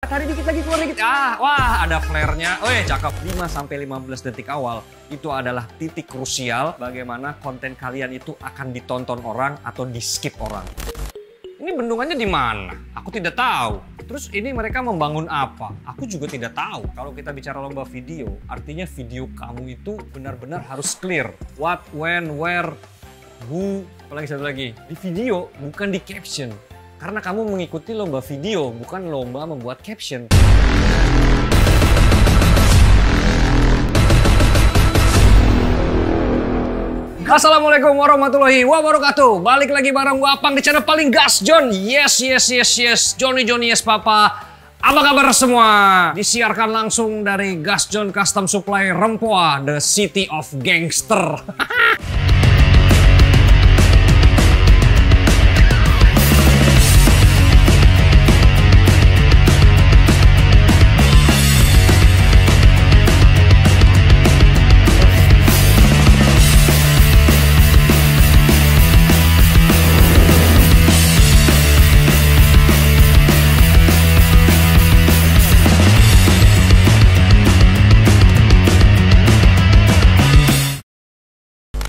Tadi dikit lagi, keluar dikit. Wah, ada flare-nya. Cakep. 5-15 detik awal itu adalah titik krusial bagaimana konten kalian itu akan ditonton orang atau di-skip orang. Ini bendungannya di mana? Aku tidak tahu. Terus ini mereka membangun apa? Aku juga tidak tahu. Kalau kita bicara lomba video, artinya video kamu itu benar-benar harus clear. What, when, where, who, apalagi satu lagi. Di video, bukan di caption. Karena kamu mengikuti lomba video, bukan lomba membuat caption. Assalamualaikum warahmatullahi wabarakatuh. Balik lagi bareng gua Apang di channel paling gas, John. Yes. Johnny yes papa. Apa kabar semua? Disiarkan langsung dari Gas John Custom Supply Rempoa, the city of gangster.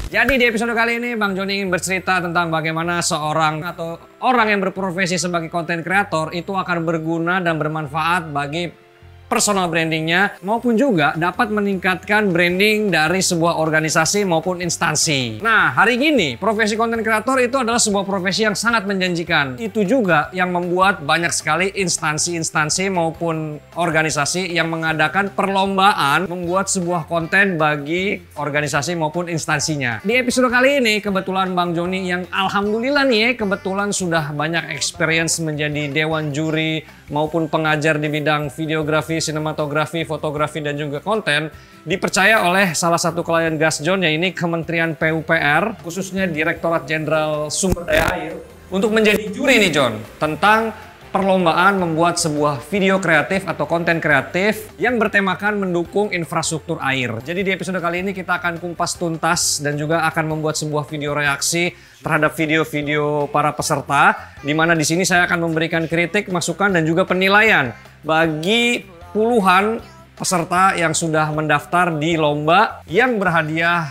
Jadi di episode kali ini Bang Joni ingin bercerita tentang bagaimana seorang atau orang yang berprofesi sebagai konten kreator itu akan berguna dan bermanfaat bagi personal brandingnya maupun juga dapat meningkatkan branding dari sebuah organisasi maupun instansi. Nah, hari ini profesi konten kreator itu adalah sebuah profesi yang sangat menjanjikan. Itu juga yang membuat banyak sekali instansi-instansi maupun organisasi yang mengadakan perlombaan membuat sebuah konten bagi organisasi maupun instansinya. Di episode kali ini kebetulan Bang Joni yang alhamdulillah nih kebetulan sudah banyak experience menjadi dewan juri maupun pengajar di bidang videografi, sinematografi, fotografi, dan juga konten, dipercaya oleh salah satu klien Gas John, yaitu Kementerian PUPR, khususnya Direktorat Jenderal Sumber Daya Air, untuk menjadi juri nih John, tentang perlombaan membuat sebuah video kreatif atau konten kreatif yang bertemakan mendukung infrastruktur air. Jadi di episode kali ini kita akan kumpas tuntas dan juga akan membuat sebuah video reaksi terhadap video-video para peserta, di mana di sini saya akan memberikan kritik, masukan, dan juga penilaian bagi puluhan peserta yang sudah mendaftar di lomba yang berhadiah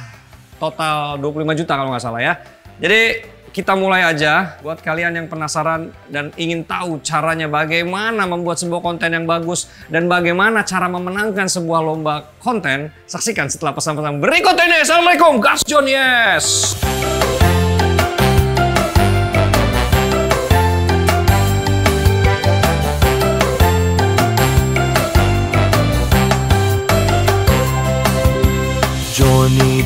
total 25 juta kalau nggak salah ya. Jadi kita mulai aja. Buat kalian yang penasaran dan ingin tahu caranya bagaimana membuat sebuah konten yang bagus dan bagaimana cara memenangkan sebuah lomba konten, saksikan setelah pesan-pesan berikut ini. Assalamualaikum, Gas John, yes!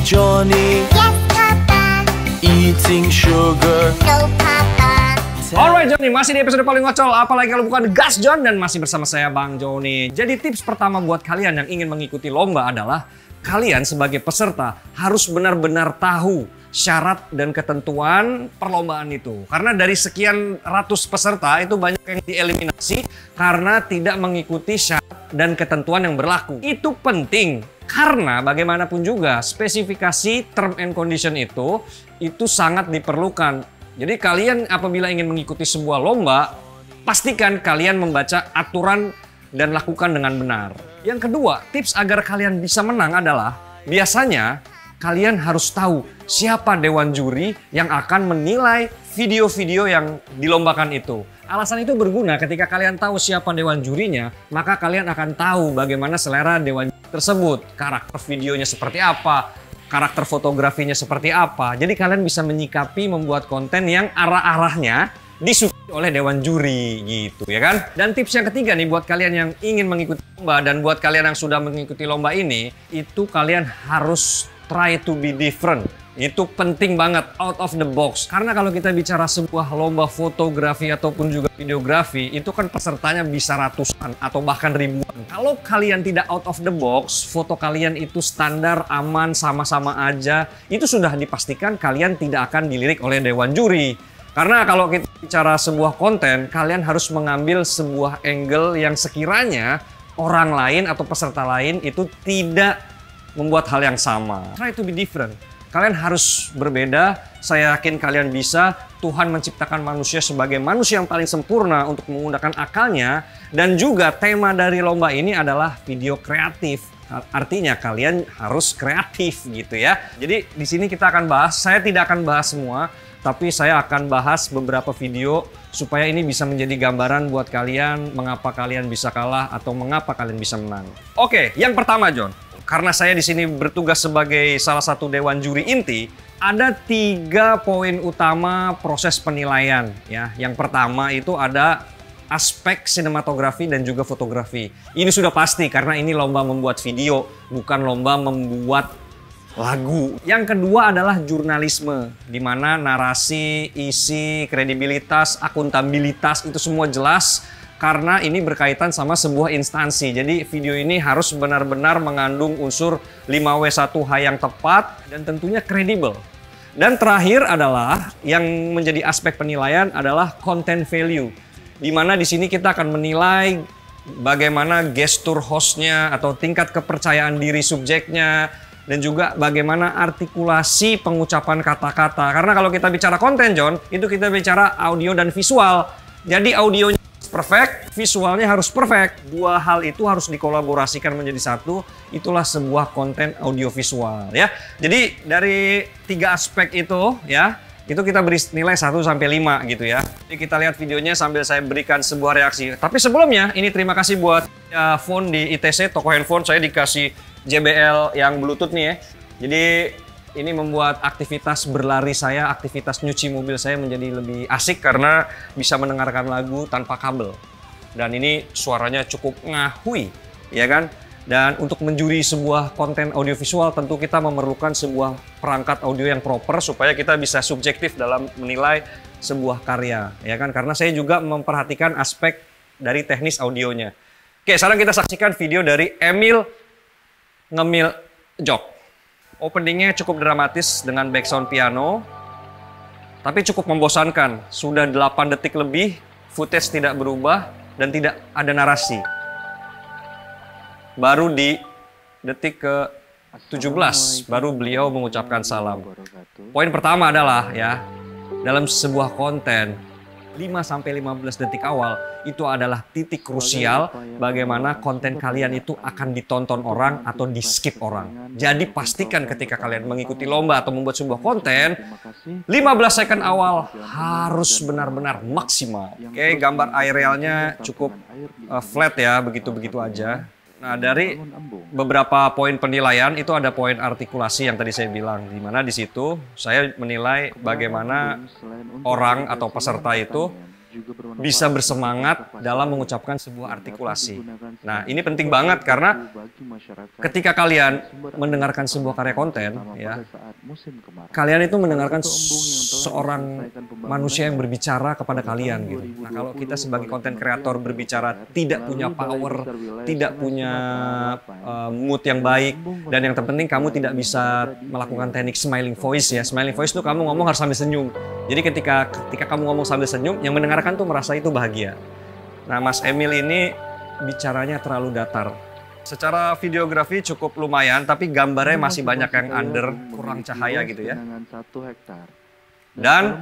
Johnny, Yes, Papa. eating sugar. No, Papa. Alright Johnny, masih di episode paling ngocol, apalagi kalau bukan Gas John, dan masih bersama saya Bang Joni. Jadi tips pertama buat kalian yang ingin mengikuti lomba adalah kalian sebagai peserta harus benar-benar tahu syarat dan ketentuan perlombaan itu. Karena dari sekian ratus peserta itu banyak yang dieliminasi karena tidak mengikuti syarat dan ketentuan yang berlaku. Itu penting. Karena bagaimanapun juga spesifikasi term and condition itu sangat diperlukan. Jadi kalian apabila ingin mengikuti sebuah lomba, pastikan kalian membaca aturan dan lakukan dengan benar. Yang kedua, tips agar kalian bisa menang adalah biasanya kalian harus tahu siapa dewan juri yang akan menilai video-video yang dilombakan itu. Alasan itu berguna ketika kalian tahu siapa dewan jurinya, maka kalian akan tahu bagaimana selera dewan juri tersebut. Karakter videonya seperti apa, karakter fotografinya seperti apa. Jadi kalian bisa menyikapi membuat konten yang arah-arahnya disukai oleh dewan juri gitu ya kan. Dan tips yang ketiga nih buat kalian yang ingin mengikuti lomba dan buat kalian yang sudah mengikuti lomba ini, itu kalian harus try to be different. Itu penting banget, out of the box. Karena kalau kita bicara sebuah lomba fotografi ataupun juga videografi, itu kan pesertanya bisa ratusan atau bahkan ribuan. Kalau kalian tidak out of the box, foto kalian itu standar, aman, sama-sama aja, itu sudah dipastikan kalian tidak akan dilirik oleh dewan juri. Karena kalau kita bicara sebuah konten, kalian harus mengambil sebuah angle yang sekiranya orang lain atau peserta lain itu tidak membuat hal yang sama. Try to be different. Kalian harus berbeda, saya yakin kalian bisa. Tuhan menciptakan manusia sebagai manusia yang paling sempurna untuk menggunakan akalnya. Dan juga tema dari lomba ini adalah video kreatif. Artinya kalian harus kreatif gitu ya. Jadi di sini kita akan bahas, saya tidak akan bahas semua, tapi saya akan bahas beberapa video supaya ini bisa menjadi gambaran buat kalian mengapa kalian bisa kalah atau mengapa kalian bisa menang. Oke, yang pertama John, karena saya di sini bertugas sebagai salah satu dewan juri inti, ada 3 poin utama proses penilaian ya. Yang pertama itu ada aspek sinematografi dan juga fotografi. Ini sudah pasti karena ini lomba membuat video, bukan lomba membuat lagu. Yang kedua adalah jurnalisme, di mana narasi, isi, kredibilitas, akuntabilitas itu semua jelas karena ini berkaitan sama sebuah instansi. Jadi video ini harus benar-benar mengandung unsur 5W1H yang tepat dan tentunya kredibel. Dan terakhir adalah yang menjadi aspek penilaian adalah content value, di mana di sini kita akan menilai bagaimana gestur hostnya atau tingkat kepercayaan diri subjeknya, dan juga bagaimana artikulasi pengucapan kata-kata. Karena kalau kita bicara konten, John, itu kita bicara audio dan visual. Jadi audionya perfect, visualnya harus perfect. 2 hal itu harus dikolaborasikan menjadi satu. Itulah sebuah konten audiovisual ya. Jadi dari 3 aspek itu ya, itu kita beri nilai 1 sampai 5 gitu ya. Jadi kita lihat videonya sambil saya berikan sebuah reaksi. Tapi sebelumnya ini terima kasih buat phone di ITC, toko handphone saya dikasih JBL yang Bluetooth nih ya. Jadi ini membuat aktivitas berlari saya, aktivitas nyuci mobil saya menjadi lebih asik karena bisa mendengarkan lagu tanpa kabel. Dan ini suaranya cukup ngahui, ya kan? Dan untuk menjuri sebuah konten audiovisual tentu kita memerlukan sebuah perangkat audio yang proper supaya kita bisa subjektif dalam menilai sebuah karya, ya kan? Karena saya juga memperhatikan aspek dari teknis audionya. Oke, sekarang kita saksikan video dari Emil ngemil jok. Openingnya cukup dramatis dengan background piano, tapi cukup membosankan. Sudah 8 detik lebih, footage tidak berubah dan tidak ada narasi. Baru di detik ke 17 baru beliau mengucapkan salam. Poin pertama adalah ya, dalam sebuah konten 5-15 detik awal itu adalah titik krusial bagaimana konten kalian itu akan ditonton orang atau di skip orang. Jadi pastikan ketika kalian mengikuti lomba atau membuat sebuah konten, 15 second awal harus benar-benar maksimal. Oke, gambar aerialnya cukup flat ya, begitu-begitu aja. Nah, dari beberapa poin penilaian itu ada poin artikulasi yang tadi saya bilang, di mana di situ saya menilai bagaimana orang atau peserta itu bisa bersemangat dalam mengucapkan sebuah artikulasi. Nah, ini penting banget karena ketika kalian mendengarkan sebuah karya konten, ya, kalian itu mendengarkan seorang manusia yang berbicara kepada kalian gitu. Nah, kalau kita sebagai konten kreator berbicara tidak punya power, tidak punya mood yang baik, dan yang terpenting kamu tidak bisa melakukan teknik smiling voice ya. Smiling voice itu kamu ngomong harus sambil senyum. Jadi ketika kamu ngomong sambil senyum, yang mendengarkan tuh merasa itu bahagia. Nah, Mas Emil ini bicaranya terlalu datar. Secara videografi cukup lumayan, tapi gambarnya masih banyak yang under, kurang cahaya gitu ya. Dan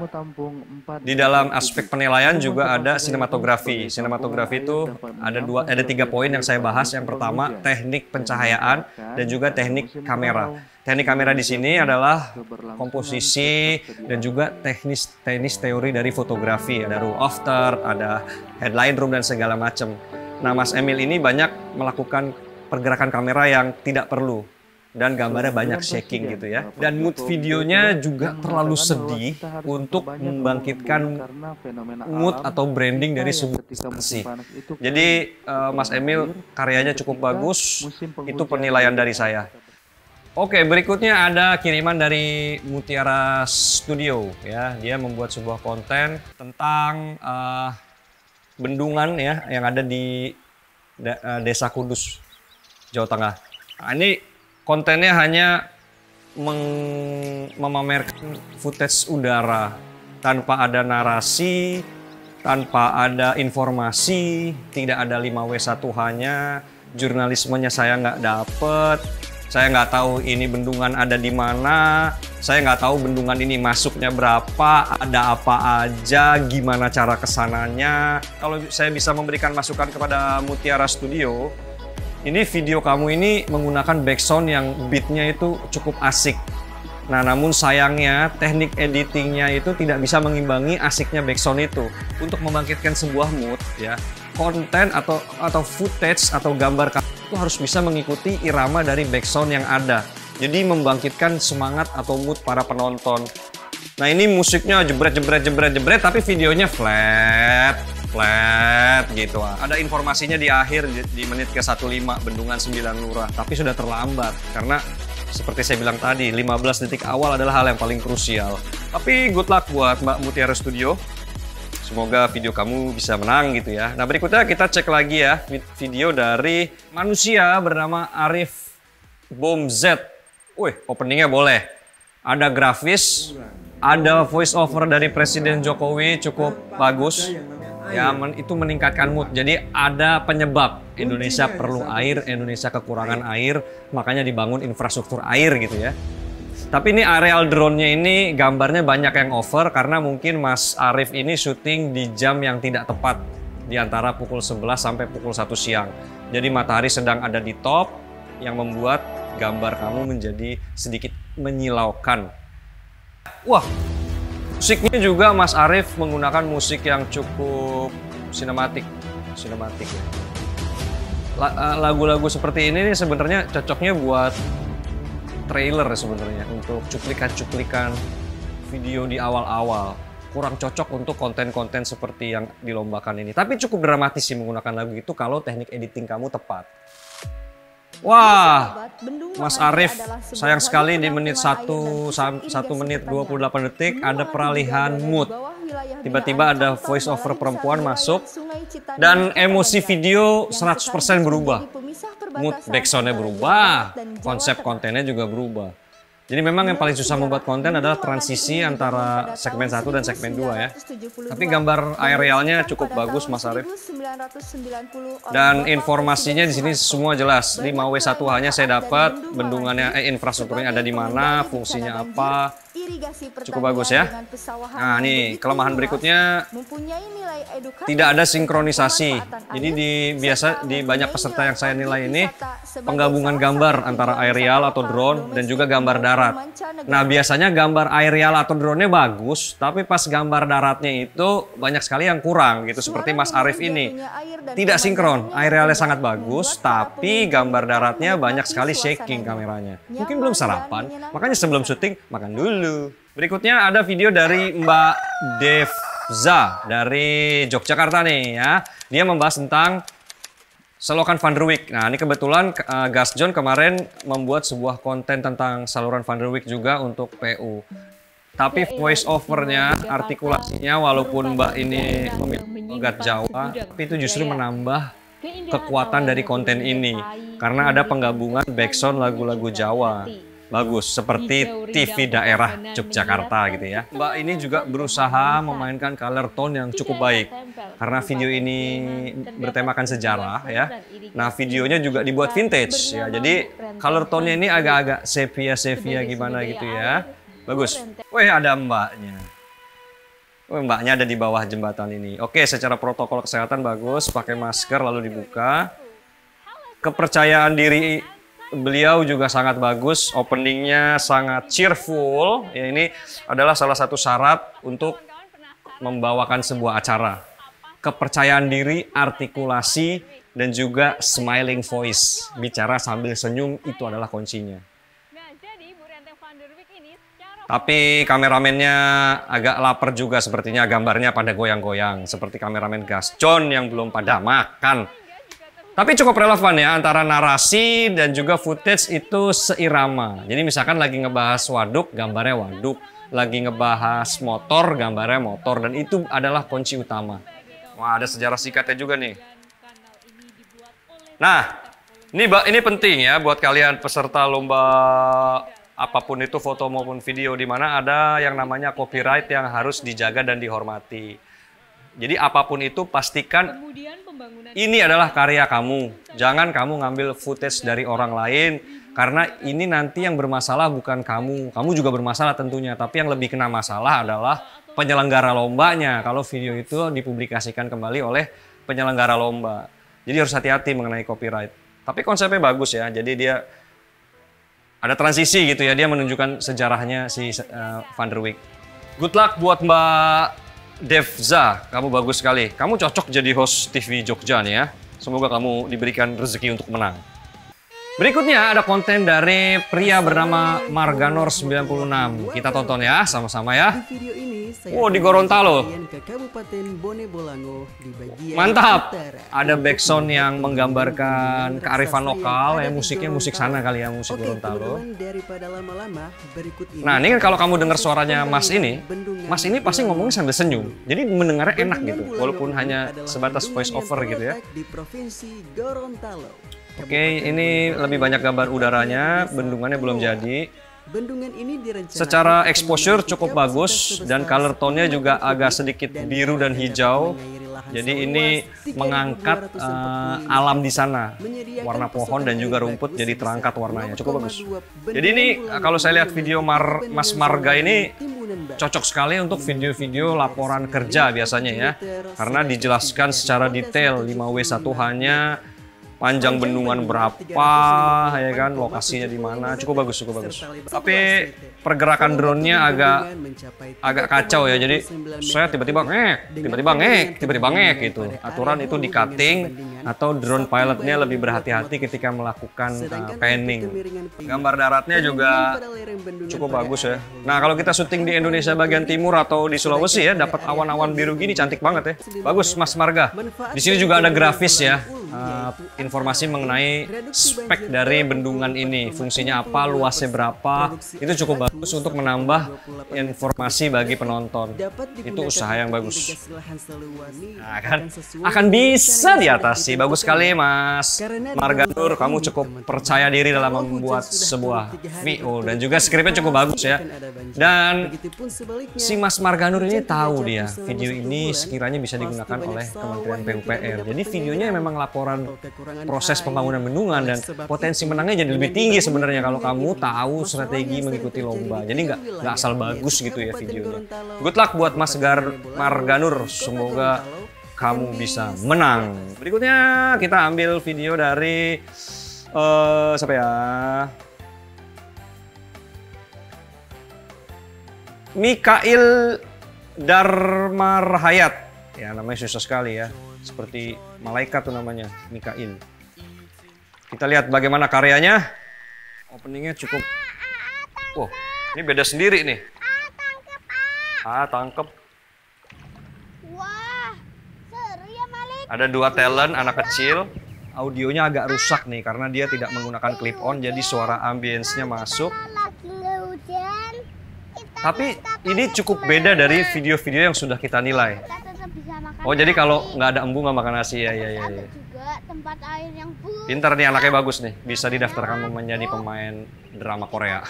di dalam aspek penilaian juga ada sinematografi. Sinematografi itu ada 3 poin yang saya bahas. Yang pertama, teknik pencahayaan dan juga teknik kamera. Teknik kamera di sini adalah komposisi dan juga teknis teori dari fotografi. Ada rule of third, ada headline room dan segala macam. Nah, Mas Emil ini banyak melakukan pergerakan kamera yang tidak perlu. Dan gambarnya banyak shaking gitu ya. Dan mood videonya juga terlalu sedih untuk membangkitkan mood atau branding dari sebuah instansi. Jadi Mas Emil karyanya cukup bagus, itu penilaian dari saya. Oke, berikutnya ada kiriman dari Mutiara Studio ya. Dia membuat sebuah konten tentang bendungan ya yang ada di Desa Kudus, Jawa Tengah. Nah, ini kontennya hanya memamerkan footage udara tanpa ada narasi, tanpa ada informasi, tidak ada 5W1H-nya, jurnalismenya saya nggak dapet. Saya nggak tahu ini bendungan ada di mana, saya nggak tahu bendungan ini masuknya berapa, ada apa aja, gimana cara kesananya. Kalau saya bisa memberikan masukan kepada Mutiara Studio, ini video kamu ini menggunakan background yang beatnya itu cukup asik. Nah, namun sayangnya teknik editingnya itu tidak bisa mengimbangi asiknya background itu. Untuk membangkitkan sebuah mood, ya, konten atau footage atau gambar kamu itu harus bisa mengikuti irama dari background yang ada. Jadi membangkitkan semangat atau mood para penonton. Nah, ini musiknya jebret, tapi videonya flat gitu. Ada informasinya di akhir di menit ke-15 Bendungan 9 Lurah, tapi sudah terlambat karena seperti saya bilang tadi, 15 detik awal adalah hal yang paling krusial. Tapi good luck buat Mbak Mutiara Studio. Semoga video kamu bisa menang gitu ya. Nah, berikutnya kita cek lagi ya video dari manusia bernama Arif Bom Z. Wih, openingnya boleh. Ada grafis, ada voice over dari Presiden Jokowi cukup bagus. Ya, itu meningkatkan mood. Jadi ada penyebab. Indonesia perlu air, Indonesia kekurangan air, makanya dibangun infrastruktur air gitu ya. Tapi ini areal drone-nya ini gambarnya banyak yang over karena mungkin Mas Arif ini syuting di jam yang tidak tepat. Di antara pukul 11 sampai pukul 1 siang. Jadi matahari sedang ada di top yang membuat gambar kamu menjadi sedikit menyilaukan. Wah, musiknya juga Mas Arif menggunakan musik yang cukup sinematik ya. Lagu-lagu seperti ini nih sebenarnya cocoknya buat trailer sebenarnya, untuk cuplikan-cuplikan video di awal-awal. Kurang cocok untuk konten-konten seperti yang dilombakan ini. Tapi cukup dramatis sih menggunakan lagu itu kalau teknik editing kamu tepat. Wah, Mas Arif, sayang sekali di menit 1 menit 28 detik ada peralihan mood. Tiba-tiba ada voice over perempuan masuk dan emosi video 100% berubah. Mood backsoundnya berubah, konsep kontennya juga berubah. Jadi memang yang paling susah membuat konten adalah transisi antara segmen 1 dan segmen 2 ya. Tapi gambar aerialnya cukup bagus Mas Arif. Dan informasinya di sini semua jelas. 5W1H-nya saya dapat, bendungannya infrastrukturnya ada di mana, fungsinya apa. Cukup bagus ya. Nah, nih kelemahan berikutnya tidak ada sinkronisasi. Jadi di banyak peserta yang saya nilai ini penggabungan gambar antara aerial atau drone dan juga gambar darat. Nah, biasanya gambar aerial atau drone-nya bagus, tapi pas gambar daratnya itu banyak sekali yang kurang gitu, seperti Mas Arif ini. Tidak sinkron, aerialnya sangat bagus, tapi gambar daratnya banyak sekali shaking kameranya. Mungkin belum sarapan, makanya sebelum syuting makan dulu. Berikutnya ada video dari Mbak Devza dari Yogyakarta nih ya. Dia membahas tentang Selokan Van der Wijk. Nah, ini kebetulan Gas John kemarin membuat sebuah konten tentang saluran Van der Wijk juga untuk PU. Tapi voice over-nya, artikulasinya walaupun Mbak ini memiliki logat Jawa, tapi itu justru menambah kekuatan dari konten ini. Karena ada penggabungan backsound lagu-lagu Jawa. Bagus, seperti TV daerah Yogyakarta gitu ya. Mbak ini juga berusaha memainkan color tone yang cukup baik. Karena video ini bertemakan sejarah ya. Nah, videonya juga dibuat vintage ya. Jadi color tone-nya ini agak-agak sepia gimana gitu ya. Bagus. Wih, ada mbaknya. Wih, mbaknya ada di bawah jembatan ini. Oke, secara protokol kesehatan bagus, pakai masker lalu dibuka. Kepercayaan diri beliau juga sangat bagus, openingnya sangat cheerful. Ya, ini adalah salah satu syarat untuk membawakan sebuah acara. Kepercayaan diri, artikulasi, dan juga smiling voice. Bicara sambil senyum itu adalah kuncinya. Tapi kameramennya agak lapar juga sepertinya, gambarnya pada goyang-goyang. Seperti kameramen Gas John yang belum pada makan. Tapi cukup relevan ya, antara narasi dan juga footage itu seirama. Jadi misalkan lagi ngebahas waduk, gambarnya waduk. Lagi ngebahas motor, gambarnya motor. Dan itu adalah kunci utama. Wah, ada sejarah singkatnya juga nih. Nah, ini penting ya buat kalian peserta lomba apapun itu, foto maupun video, di mana ada yang namanya copyright yang harus dijaga dan dihormati. Jadi apapun itu pastikan ini adalah karya kamu. Jangan kamu ngambil footage dari orang lain Karena ini nanti yang bermasalah bukan kamu juga bermasalah tentunya, tapi yang lebih kena masalah adalah penyelenggara lombanya kalau video itu dipublikasikan kembali oleh penyelenggara lomba. Jadi harus hati-hati mengenai copyright. Tapi konsepnya bagus ya, jadi dia ada transisi gitu ya, dia menunjukkan sejarahnya si Van der Wijk. Good luck buat Mbak Devza, kamu bagus sekali. Kamu cocok jadi host TV Jogja nih ya. Semoga kamu diberikan rezeki untuk menang. Berikutnya ada konten dari pria bernama Marganor 96. Kita tonton ya, sama-sama ya. Di video ini saya Wow, di Gorontalo. ke Kabupaten Bone Bolango di bagian Mantap. utara. Ada backsound yang menggambarkan kearifan lokal ya, musiknya musik sana kali ya, musik Oke, Gorontalo. teman-teman, daripada lama-lama, berikut ini Nah, ini kan kalau kamu dengar proses suaranya Mas ini, Bendungan Mas ini pasti Bolango. ngomongnya sambil senyum. Jadi mendengarnya enak Bendungan gitu, Bolango walaupun ini hanya adalah sebatas bendungan voice yang over gitu ya. terletak di Provinsi Gorontalo. Oke, ini lebih banyak gambar udaranya, bendungannya belum jadi. Bendungan ini direncanakan Secara akan exposure memiliki cukup kapasitas bagus sebesar dan color tone-nya juga 9,3 agak sedikit dan biru dan dapat hijau. mengairi lahan Jadi seluas ini 3.245 mengangkat alam di sana, menyediakan warna pohon pasokan dan juga air rumput bagus jadi sebesar terangkat warnanya, cukup bagus. 0,2 Jadi ini bendungan kalau saya lihat Bolango video dengan Mas bendungan Marga ini Timbunan Barat. cocok sekali untuk video-video laporan kerja biasanya ya. Karena dijelaskan secara detail 5W1 hanya panjang bendungan berapa, ya kan, lokasinya di mana, cukup bagus, cukup bagus. Tapi pergerakan drone-nya agak kacau ya, jadi saya tiba-tiba ngek gitu. Aturan itu di cutting atau drone pilotnya lebih berhati-hati ketika melakukan panning. Gambar daratnya juga cukup bagus ya. Nah, kalau kita syuting di Indonesia bagian timur atau di Sulawesi ya, dapat awan-awan biru gini cantik banget ya. Bagus Mas Marga. Di sini juga ada grafis ya. Informasi mengenai spek dari bendungan ini, fungsinya apa, luasnya berapa, itu cukup bagus untuk menambah informasi bagi penonton. Itu usaha yang bagus. Nah, akan bisa diatasi. Bagus sekali Mas Marga Nur, kamu cukup percaya diri dalam membuat sebuah VO dan juga skripnya cukup bagus ya. Dan si Mas Marga Nur ini tahu dia video ini sekiranya bisa digunakan oleh Kementerian PUPR. Jadi videonya memang laporan proses pembangunan bendungan dan potensi menangnya jadi lebih tinggi sebenarnya kalau kamu tahu strategi mengikuti lomba. Jadi nggak asal bagus gitu ya videonya. Good luck buat Mas Marga Nur, semoga kamu bisa menang. Berikutnya kita ambil video dari siapa ya? Mikhail Darmarhayat. Ya, namanya susah sekali ya. Seperti malaikat tuh namanya, Mikhail. Kita lihat bagaimana karyanya. Openingnya cukup. Wow, ini beda sendiri nih. Tangkep. Wah, seru ya Malik. Ada dua talent anak kecil. Audionya agak rusak nih karena dia tidak menggunakan clip on, jadi suara ambience-nya masuk. Lagi nggak hujan. Tapi ini cukup beda dari video-video yang sudah kita nilai. Kita tetap bisa makan. Oh, jadi kalau nasi. nggak ada embung nggak makan nasi ya. Ada juga tempat air yang full. Pintar nih, anaknya bagus nih, bisa didaftarkan menjadi pemain drama Korea.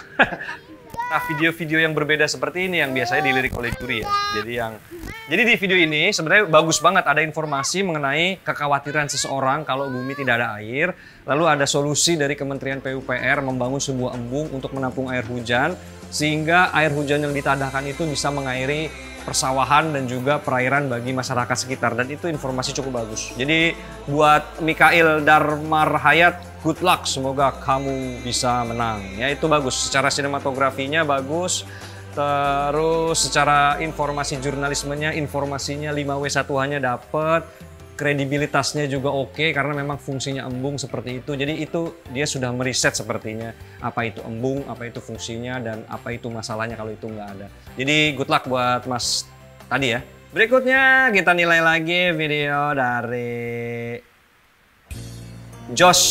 Nah, video-video yang berbeda seperti ini yang biasanya dilirik oleh juri ya. Jadi di video ini sebenarnya bagus banget, ada informasi mengenai kekhawatiran seseorang kalau bumi tidak ada air. Lalu ada solusi dari Kementerian PUPR membangun sebuah embung untuk menampung air hujan sehingga air hujan yang ditadahkan itu bisa mengairi persawahan dan juga perairan bagi masyarakat sekitar, dan itu informasi cukup bagus. Jadi buat Mikhail Darmarhayat, good luck, semoga kamu bisa menang. Ya, itu bagus, secara sinematografinya bagus, terus secara informasi jurnalismenya, informasinya 5W1 hanya dapat, kredibilitasnya juga oke karena memang fungsinya embung seperti itu. Jadi itu dia sudah meriset sepertinya apa itu embung, apa itu fungsinya, dan apa itu masalahnya kalau itu nggak ada. Jadi good luck buat Mas tadi ya. Berikutnya kita nilai lagi video dari Josh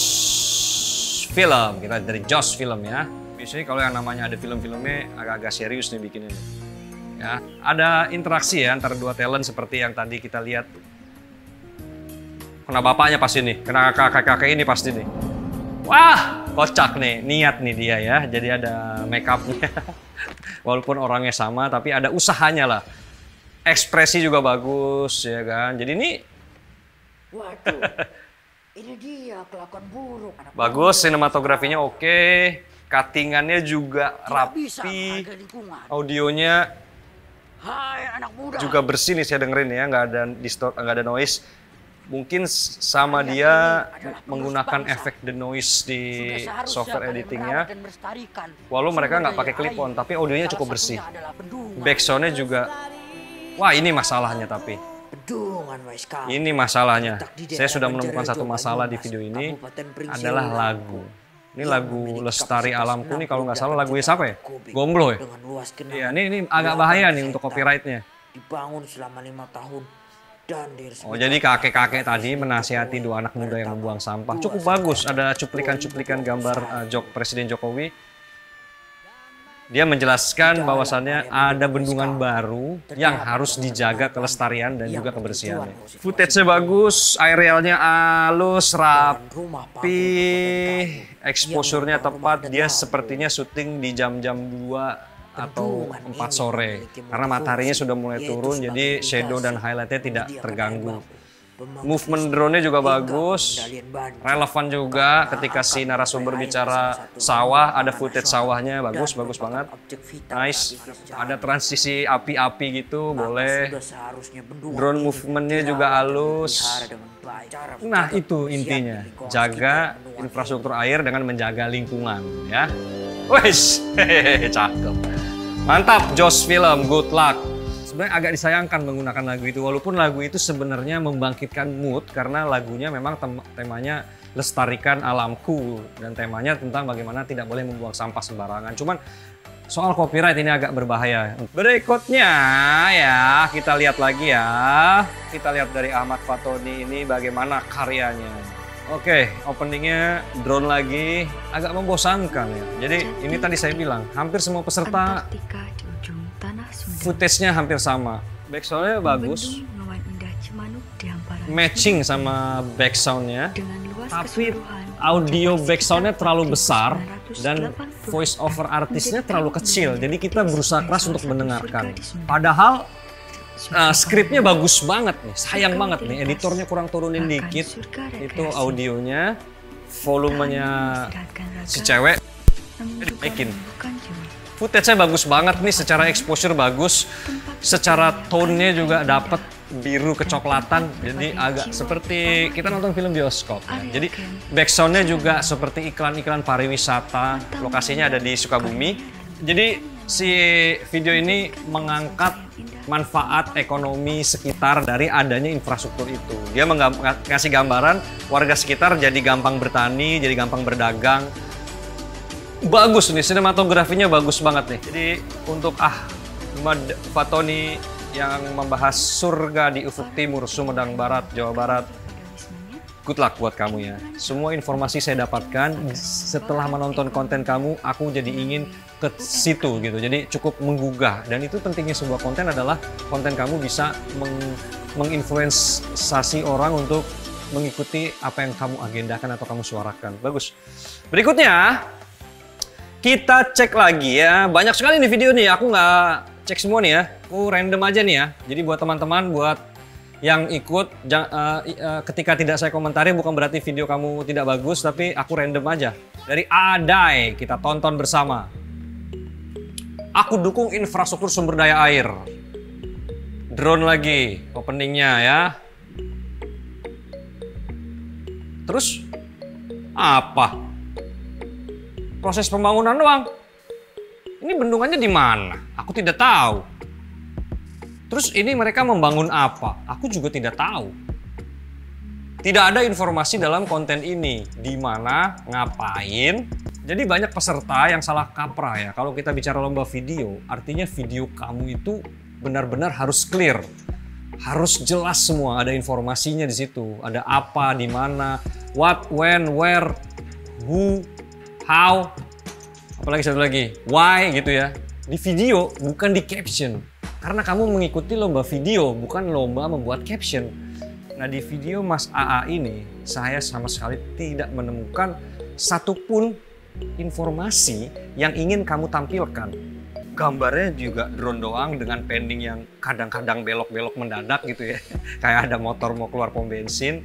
Film. Kita dari Josh Film ya. Biasanya kalau yang namanya ada film-filmnya agak-agak serius nih bikinnya. Ya, ada interaksi ya antara dua talent seperti yang tadi kita lihat. Kena bapaknya pasti nih, kena kakek-kakek ini pasti nih. Wah, kocak nih, niat nih dia ya. Jadi ada make up-nya. Walaupun orangnya sama, tapi ada usahanya lah. Ekspresi juga bagus ya kan. Jadi ini Waduh, Ini dia kelakuan buruk. Anak Bagus, buruk. sinematografinya oke, cuttingannya juga Tidak bisa rapi, menghargai lingkungan. audionya Hai anak muda. juga bersih nih saya dengerin ya, nggak ada noise. Mungkin sama dia menggunakan efek the noise di Sudah seharusnya software kalian editingnya. merawat dan melestarikan Walau mereka sumber nggak pakai daya clip on, air. tapi audionya Salah cukup bersih. satunya adalah bendungan. Backsoundnya juga, wah ini masalahnya tapi. Bendungan Waiskam. Ini masalahnya. Letak di Saya daerah sudah menemukan Banjarnegara, satu masalah di Banyumas, video ini Kabupaten Pringseu adalah Lampung. lagu. Ini Yang lagu memiliki Lestari kapasitas Alamku nih kalau nggak 68 salah lagunya siapa ya? kubik Gomblo ya? dengan luas genangan Iya, ini agak 8 bahaya nih untuk hektar. copyrightnya. Dibangun selama 5 tahun dan diresmikan. Oh jadi kakek-kakek tadi menasihati dua anak muda yang membuang sampah. Cukup bagus, ada cuplikan-cuplikan gambar Presiden Jokowi. Dia menjelaskan bahwasannya ada bendungan baru yang harus dijaga kelestarian dan juga kebersihannya. Footage-nya bagus, aerialnya halus, rapi, exposure-nya tepat. Dia sepertinya syuting di jam-jam 2 atau 4 sore. Karena mataharinya sudah mulai turun, jadi shadow dan highlight-nya tidak terganggu. Movement drone-nya juga bagus, relevan juga ketika si narasumber bicara sawah, ada footage sawahnya, bagus banget. Nice, ada transisi api-api gitu, boleh. Drone movement-nya juga halus. Nah itu intinya, jaga infrastruktur air dengan menjaga lingkungan ya. Wes, cakep. Mantap, Joss Film, good luck. Sebenarnya agak disayangkan menggunakan lagu itu, walaupun lagu itu sebenarnya membangkitkan mood karena lagunya memang temanya lestarikan alamku dan temanya tentang bagaimana tidak boleh membuang sampah sembarangan. Cuman soal copyright ini agak berbahaya. Berikutnya ya kita lihat lagi ya, kita lihat dari Ahmad Fatoni ini bagaimana karyanya. Oke, openingnya drone lagi, agak membosankan ya. Jadi ini tadi saya bilang, hampir semua peserta Antartika di ujung tanah Sunda. footage-nya hampir sama. Backsound-nya bagus, Bendung Ngawan Indah Cimanuk di hamparan matching sama backsound-nya. dengan luas Tapi keseluruhan audio mencapai backsound-nya sekitar terlalu besar dan 980 voice over artisnya terlalu kecil. Jadi kita berusaha keras untuk mendengarkan. Surga di Sunda. Padahal Surga skripnya Pahlawan. bagus banget nih, sayang banget nih. Editornya kurang turunin Bahkan dikit. surga Itu rekreasi. audionya, volumenya Istirahatkan raga, si cewek. namun juga naikin. menyembuhkan jiwa. Footage-nya bagus banget nih, secara exposure bagus, secara tone-nya juga dapet biru kecoklatan, jadi agak seperti kita nonton film bioskop. Ya. Jadi backsound-nya juga seperti iklan-iklan pariwisata, lokasinya ada di Sukabumi. Jadi si video ini mengangkat manfaat ekonomi sekitar dari adanya infrastruktur itu. Dia ngasih gambaran warga sekitar jadi gampang bertani, jadi gampang berdagang. Bagus nih, sinematografinya bagus banget nih. Jadi untuk Ahmad Fatoni yang membahas surga di ufuk timur, Sumedang Barat, Jawa Barat. Good luck buat kamu ya. Semua informasi saya dapatkan setelah menonton konten kamu, aku jadi ingin ke situ gitu. Jadi cukup menggugah. Dan itu pentingnya sebuah konten adalah konten kamu bisa menginfluensasi orang untuk mengikuti apa yang kamu agendakan atau kamu suarakan. Bagus. Berikutnya, kita cek lagi ya. Banyak sekali nih video nih, aku nggak cek semua nih ya. Aku random aja nih ya. Jadi buat teman-teman, buat yang ikut, ketika tidak saya komentari bukan berarti video kamu tidak bagus, tapi aku random aja. Dari Adai, kita tonton bersama. Aku dukung infrastruktur sumber daya air. Drone lagi, openingnya ya. Terus, apa? Proses pembangunan doang. Ini bendungannya di mana? Aku tidak tahu. Terus ini mereka membangun apa? Aku juga tidak tahu. Tidak ada informasi dalam konten ini. Di mana, ngapain. Jadi banyak peserta yang salah kaprah ya. Kalau kita bicara lomba video, artinya video kamu itu benar-benar harus clear. Harus jelas semua, ada informasinya di situ. Ada apa, di mana, what, when, where, who, how, apalagi satu lagi, why gitu ya. Di video, bukan di caption. Karena kamu mengikuti lomba video, bukan lomba membuat caption. Nah di video Mas AA ini, saya sama sekali tidak menemukan satupun informasi yang ingin kamu tampilkan. Gambarnya juga drone doang dengan pending yang kadang-kadang belok-belok mendadak gitu ya. Kayak ada motor mau keluar pom bensin.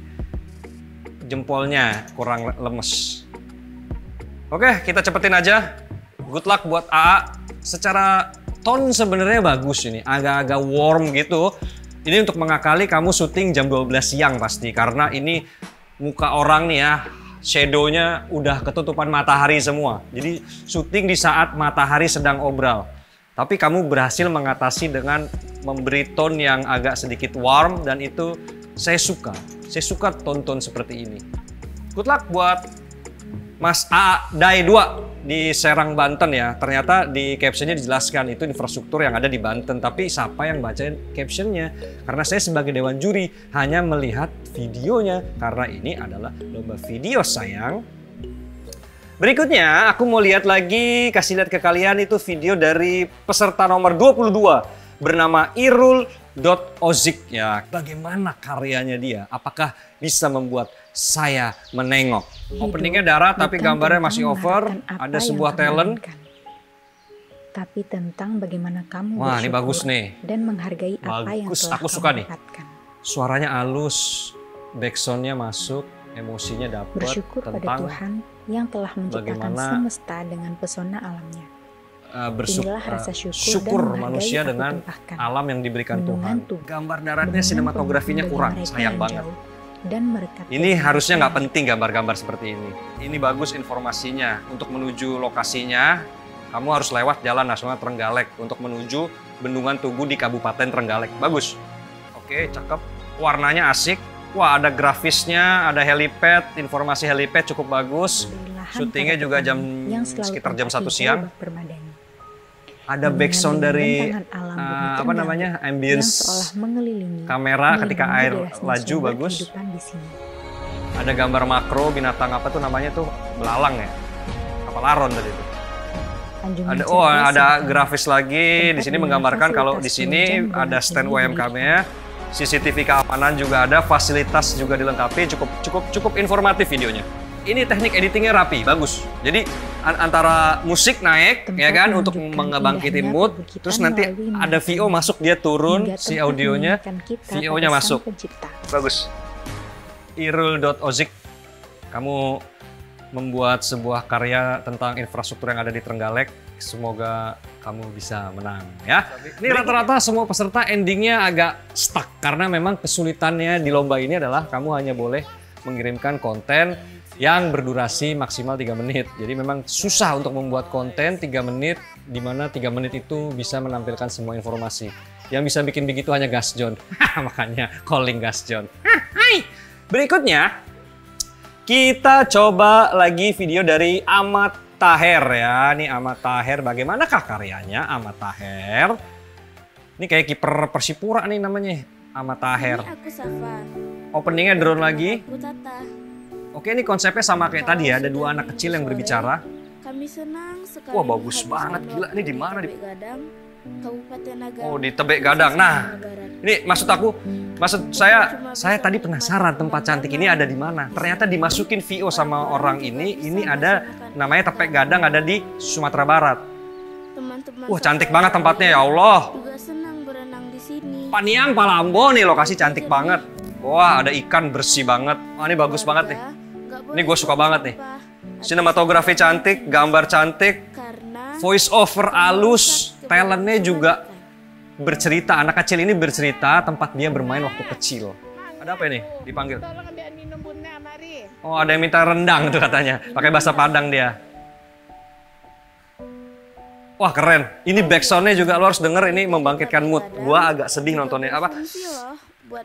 jempolnya kurang lemes. Oke, kita cepetin aja. Good luck buat AA. Secara tone sebenarnya bagus ini, agak-agak warm gitu. Ini untuk mengakali kamu syuting jam 12 siang pasti, karena ini muka orang nih ya, shadow-nya udah ketutupan matahari semua. Jadi syuting di saat matahari sedang obral. Tapi kamu berhasil mengatasi dengan memberi tone yang agak sedikit warm, dan itu saya suka. Saya suka tone-tone seperti ini. Good luck buat Mas A Dai 2 di Serang, Banten ya. Ternyata di captionnya dijelaskan itu infrastruktur yang ada di Banten. Tapi siapa yang bacain captionnya? Karena saya sebagai dewan juri hanya melihat videonya. Karena ini adalah lomba video sayang. Berikutnya aku mau lihat lagi, kasih lihat ke kalian itu video dari peserta nomor 22. Bernama Irul.Ozik ya. Bagaimana karyanya dia? Apakah bisa membuat saya menengok? Openingnya darah tapi gambarnya masih over. Ada sebuah talent. Tapi tentang bagaimana kamu wah, ini bagus nih. Dan menghargai apa yang telah aku suka kamu nih. dapatkan. Suaranya halus, backsoundnya masuk, emosinya dapat. Bersyukur pada tentang Tuhan yang telah menciptakan semesta dengan pesona alamnya. Inilah rasa syukur manusia dengan alam yang diberikan Tuhan. Gambar daratnya, sinematografinya kurang, sayang banget. Ini harusnya nggak penting gambar-gambar seperti ini. Ini bagus informasinya. Untuk menuju lokasinya, kamu harus lewat Jalan Nasional Trenggalek untuk menuju Bendungan Tugu di Kabupaten Trenggalek. Bagus. Oke, cakep. Warnanya asik. Wah, ada grafisnya, ada helipad, informasi helipad cukup bagus. Syutingnya juga sekitar jam 1 siang. Ada backsound dari apa namanya, ambience kamera ketika air laju bagus. Ada gambar makro binatang apa tuh namanya tuh, belalang ya, apa laron tadi itu. Ada grafis lagi di sini menggambarkan kalau di sini ada stand UMKM-nya, CCTV keamanan juga ada, fasilitas juga dilengkapi, cukup informatif videonya. Ini teknik editingnya rapi, bagus. Jadi antara musik naik ya kan untuk mengebangkitin mood, terus nanti ada VO masuk, dia turun si audionya, VO-nya masuk. Bagus. Irul.Ozik, kamu membuat sebuah karya tentang infrastruktur yang ada di Trenggalek. Semoga kamu bisa menang ya. Ini rata-rata semua peserta endingnya agak stuck karena memang kesulitannya di lomba ini adalah kamu hanya boleh mengirimkan konten yang berdurasi maksimal 3 menit. Jadi memang susah untuk membuat konten 3 menit, di mana 3 menit itu bisa menampilkan semua informasi. Yang bisa bikin begitu hanya Gas John. Makanya calling Gas John. Hai. Berikutnya, kita coba lagi video dari Ahmad Taher ya. Ini Ahmad Taher, bagaimanakah karyanya Ahmad Taher? Ini kayak kiper Persipura nih namanya, Ahmad Taher. Ini aku Safa. Openingnya drone lagi. Aku Tata. Oke, ini konsepnya sama kayak tadi ya, ada 2 anak kecil yang berbicara. Kami senang sekali. Wah, bagus banget, gila. Ini di mana di Gadang, Kabupaten Naga. Oh, di Tebek Gadang. Nah, ini maksud saya tadi penasaran tempat cantik ini ada di mana. Ternyata dimasukin VO sama orang ini ada namanya Tebek Gadang, ada di Sumatera Barat. Wah, cantik banget tempatnya ya Allah. Juga senang berenang di sini. Paniang Palambo nih, lokasi cantik banget. Wah, ada ikan bersih banget. Wah, ini bagus banget nih. Ini gue suka banget nih. Sinematografi cantik, gambar cantik, voice over halus, talentnya juga bercerita. Anak kecil ini bercerita tempat dia bermain waktu kecil. Ada apa ini? Dipanggil. Oh, ada yang minta rendang tuh katanya. Pakai bahasa Padang dia. Wah, keren. Ini backsoundnya juga lo harus denger, ini membangkitkan mood. Gua agak sedih nontonnya. Apa?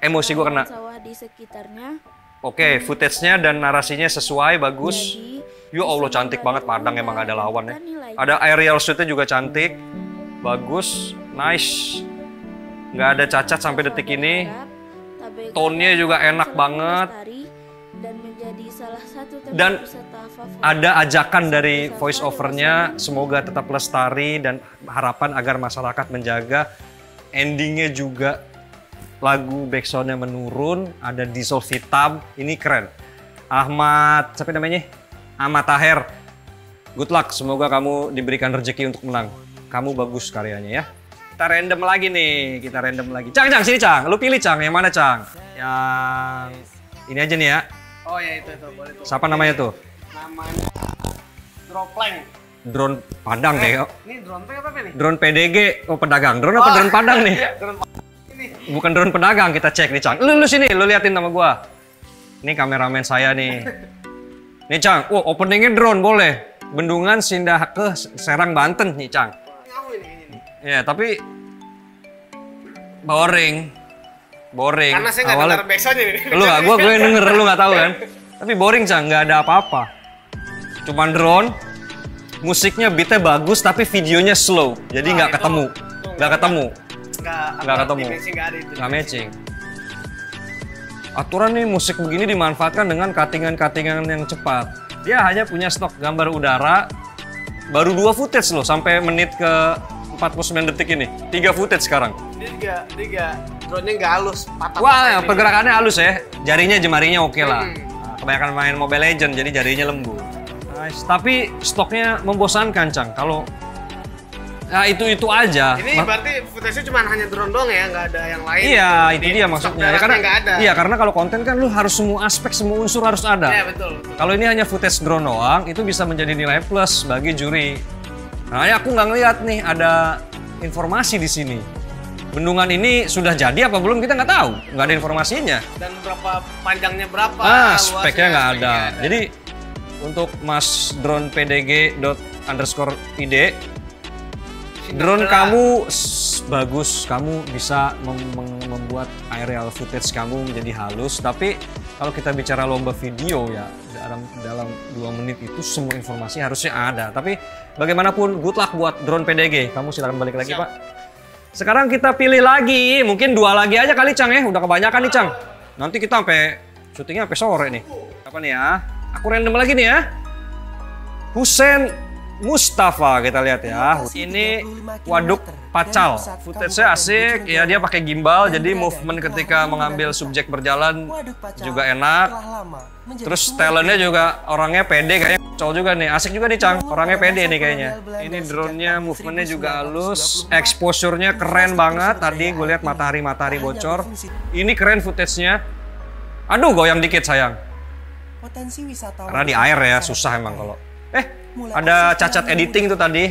Emosi gue kena. Oke, footage-nya dan narasinya sesuai, bagus. Ya Allah, cantik banget Padang, emang gak ada lawannya. Ada aerial shoot-nya juga cantik. Bagus, nice. Nggak ada cacat sampai detik ini. Tone-nya juga enak banget. Dan ada ajakan dari voice over-nya, semoga tetap lestari dan harapan agar masyarakat menjaga. Endingnya juga lagu backsoundnya menurun, ada dissolve hitam, ini keren. Ahmad, siapa namanya? Ahmad Taher. Good luck, semoga kamu diberikan rezeki untuk menang. Kamu bagus karyanya ya. Kita random lagi nih, Cang, sini Cang, lu pilih Cang, yang mana Cang? Yang ini aja nih ya. Oh ya itu boleh tuh. Siapa namanya tuh? Namanya Droplank. Drone Padang deh. Ini drone apa nih? Drone PDG. Oh pedagang. Drone apa drone Padang nih? Drone ini. Bukan drone pedagang, kita cek nih Cang. Lu sini, lu liatin sama gua. Ini kameramen saya nih. Nih Cang, openingnya drone boleh. Bendungan Sindah ke Serang Banten nih Cang. Ya tapi boring. Karena saya nggak dengar backsoundnya nih. Gue yang denger, lu nggak tahu kan? Tapi boring Cang, nggak ada apa-apa. Cuman drone, musiknya beatnya bagus tapi videonya slow, jadi nggak ketemu. Nggak matching. Aturan nih musik begini dimanfaatkan dengan cuttingan yang cepat. Dia hanya punya stok gambar udara, baru 2 footage loh sampai menit ke 49 detik ini. 3 footage sekarang. Dia drone-nya nggak halus, patah. Wah, pergerakannya halus ya. Jemarinya oke lah. Nah, kebanyakan main Mobile Legends jadi jarinya lembut. Nice. Tapi stoknya membosankan Cang. Kalau ya itu aja. Ini berarti footage-nya cuma hanya drone doang ya, nggak ada yang lain. Iya, itu dia maksudnya. Ya, karena nggak ada. Iya, karena kalau konten kan lu harus semua aspek, semua unsur harus ada. Iya, betul. Kalau ini hanya footage drone doang, itu bisa menjadi nilai plus bagi juri. Nah, aku nggak ngeliat nih ada informasi di sini. Bendungan ini sudah jadi apa belum kita nggak tahu, nggak ada informasinya. Dan panjangnya berapa? Speknya nggak ada. Jadi untuk Mas Drone PDG._id, drone kamu bagus, kamu bisa membuat aerial footage kamu menjadi halus. Tapi kalau kita bicara lomba video ya dalam 2 menit itu semua informasi harusnya ada. Tapi bagaimanapun good luck buat Drone PDG. Kamu silakan balik lagi Pak. Sekarang kita pilih lagi, mungkin 2 lagi aja kali Cang ya, udah kebanyakan nih Cang. Nanti kita syutingnya sampai sore nih. Apa nih ya? Aku random lagi nih ya. Hussein Mustafa kita lihat ya. Ini waduk Pacal. Footage-nya asik, ya dia pakai gimbal jadi movement ketika mengambil subjek berjalan juga enak. Terus talentnya juga orangnya pede kayaknya. Cowok juga nih, asik juga nih Cang. Orangnya pede nih kayaknya. Ini drone-nya movementnya juga halus, exposure-nya keren banget. Tadi gue lihat matahari bocor. Ini keren footage-nya. Aduh, goyang dikit sayang. Karena di air ya, susah emang kalau. Ada cacat editing tuh tadi.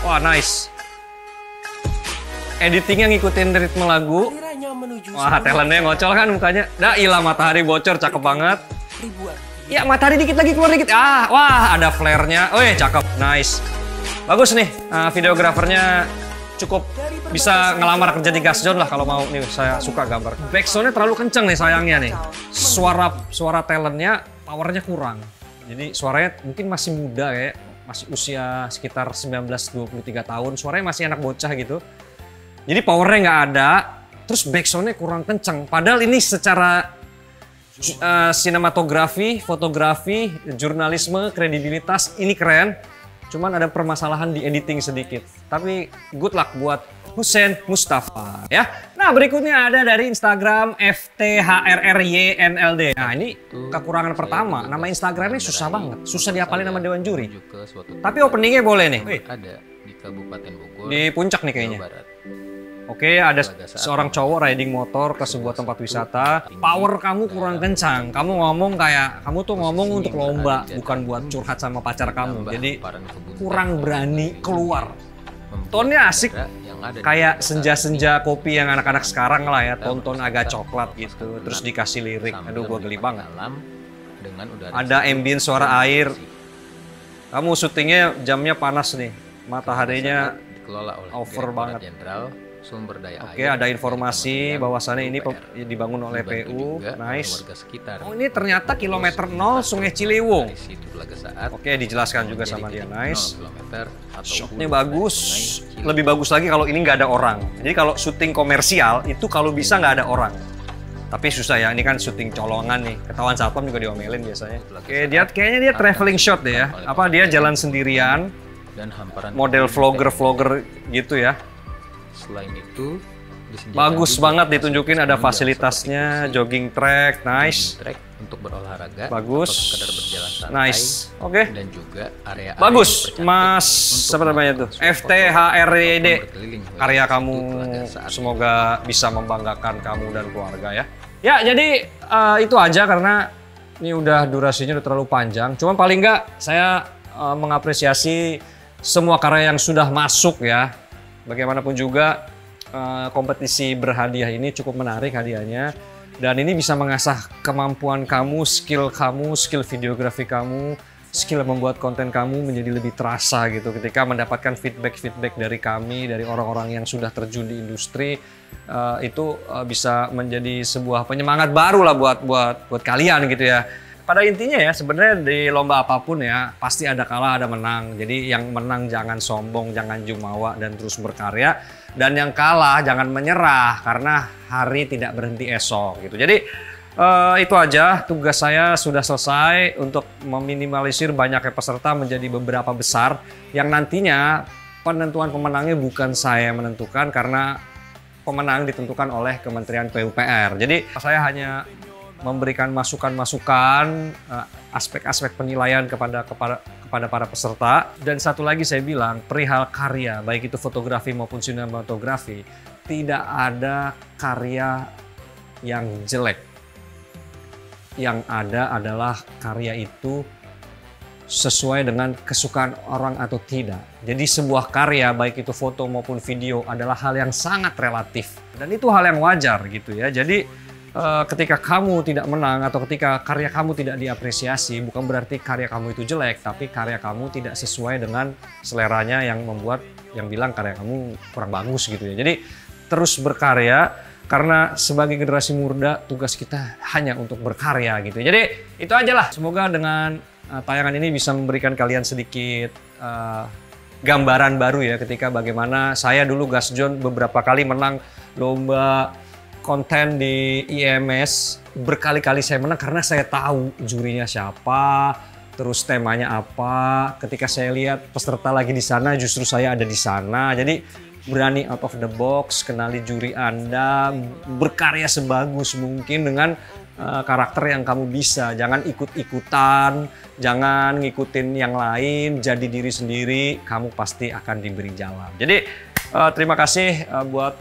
Wah, nice. Editingnya ngikutin ritme lagu. Wah, talentnya ngocol kan mukanya. Dah ilah matahari bocor, cakep banget. Ya, matahari dikit lagi, keluar dikit. Wah, ada flare-nya. Wih, cakep. Nice. Bagus nih, videografernya cukup bisa ngelamar kerja di Gasjon lah kalau mau. Nih, saya suka gambar. Backsound-nya terlalu kenceng nih sayangnya nih. Suara talentnya, powernya kurang. Jadi suaranya mungkin masih muda kayak, masih usia sekitar 19-23 tahun. Suaranya masih anak bocah gitu. Jadi powernya nggak ada, terus backsound-nya kurang kenceng. Padahal ini secara sinematografi, fotografi, jurnalisme, kredibilitas ini keren. Cuman ada permasalahan di editing sedikit. Tapi good luck buat Hussein Mustafa ya. Nah berikutnya ada dari Instagram FTHRRYNLD. Nah ini kekurangan pertama. Nama Instagramnya susah banget. Susah diapalin sama Dewan Juri. Tapi openingnya boleh nih. Ada di Kabupaten Bogor. Di puncak nih kayaknya. Oke, ada seorang cowok riding motor ke sebuah tempat wisata. Power kamu kurang kencang. Kamu ngomong kayak, kamu tuh ngomong untuk lomba, bukan buat curhat sama pacar kamu. Jadi kurang berani keluar. Tonnya asik, kayak senja-senja kopi yang anak-anak sekarang lah ya. Tonton agak coklat gitu, terus dikasih lirik. Aduh, gua geli banget. Ada ambient suara air. Kamu syutingnya jamnya panas nih. Mataharinya over banget. Oke, ada informasi bahwasannya ini dibangun oleh PU. Nice. Oh, ini ternyata kilometer 0 Sungai Ciliwung. Oke, dijelaskan juga sama dia. Nice. Shotnya bagus. Lebih bagus lagi kalau ini nggak ada orang. Jadi kalau syuting komersial itu kalau bisa nggak ada orang. Tapi susah ya, ini kan syuting colongan nih. Ketahuan satpam juga diomelin biasanya. Oke, kayaknya dia traveling shot deh ya. Apa dia jalan sendirian? Model vlogger gitu ya. Selain itu, bagus banget ditunjukin ada fasilitasnya, jogging track, nice. Untuk berolahraga, bagus, sekedar berjalan santai, nice, oke. Dan juga area bagus, Mas, apa namanya tuh? FTHRYD. Karya kamu semoga bisa membanggakan kamu dan keluarga ya. Ya, jadi itu aja karena Ini udah durasinya udah terlalu panjang. Cuman paling nggak saya mengapresiasi semua karya yang sudah masuk ya. Bagaimanapun juga kompetisi berhadiah ini cukup menarik hadiahnya. Dan ini bisa mengasah kemampuan kamu, skill videografi kamu, skill membuat konten kamu menjadi lebih terasa gitu ketika mendapatkan feedback dari kami, dari orang-orang yang sudah terjun di industri. Itu bisa menjadi sebuah penyemangat baru lah buat kalian gitu ya. Pada intinya ya sebenarnya di lomba apapun ya pasti ada kalah ada menang. Jadi yang menang jangan sombong, jangan jumawa dan terus berkarya. Dan yang kalah jangan menyerah karena hari tidak berhenti esok gitu. Jadi itu aja, tugas saya sudah selesai untuk meminimalisir banyaknya peserta menjadi beberapa besar yang nantinya penentuan pemenangnya bukan saya menentukan karena pemenang ditentukan oleh Kementerian PUPR. Jadi saya hanya memberikan masukan-masukan, aspek-aspek penilaian kepada para peserta. Dan satu lagi saya bilang, perihal karya, baik itu fotografi maupun sinematografi, tidak ada karya yang jelek. Yang ada adalah karya itu sesuai dengan kesukaan orang atau tidak. Jadi sebuah karya baik itu foto maupun video adalah hal yang sangat relatif. Dan itu hal yang wajar gitu ya. Jadi ketika kamu tidak menang atau ketika karya kamu tidak diapresiasi bukan berarti karya kamu itu jelek. Tapi karya kamu tidak sesuai dengan seleranya yang membuat yang bilang karya kamu kurang bagus gitu ya. Jadi terus berkarya. Karena sebagai generasi muda tugas kita hanya untuk berkarya gitu. Jadi itu aja lah. Semoga dengan tayangan ini bisa memberikan kalian sedikit gambaran baru ya ketika bagaimana saya dulu Gas John beberapa kali menang lomba konten di IMS. Berkali-kali saya menang karena saya tahu jurinya siapa, terus temanya apa. Ketika saya lihat peserta lagi di sana justru saya ada di sana. Jadi berani out of the box, kenali juri Anda, berkarya sebagus mungkin dengan karakter yang kamu bisa. Jangan ikut-ikutan, jangan ngikutin yang lain, jadi diri sendiri, kamu pasti akan diberi jalan. Jadi terima kasih buat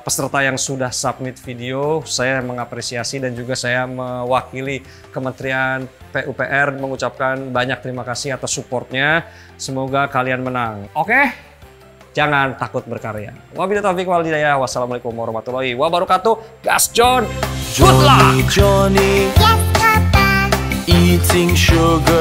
peserta yang sudah submit video. Saya mengapresiasi dan juga saya mewakili Kementerian PUPR mengucapkan banyak terima kasih atas supportnya. Semoga kalian menang. Oke? Jangan takut berkarya. Wabillahi taufiq wal hidayah. Wassalamualaikum warahmatullahi wabarakatuh. Gas John. Good luck. Johnny, eating sugar.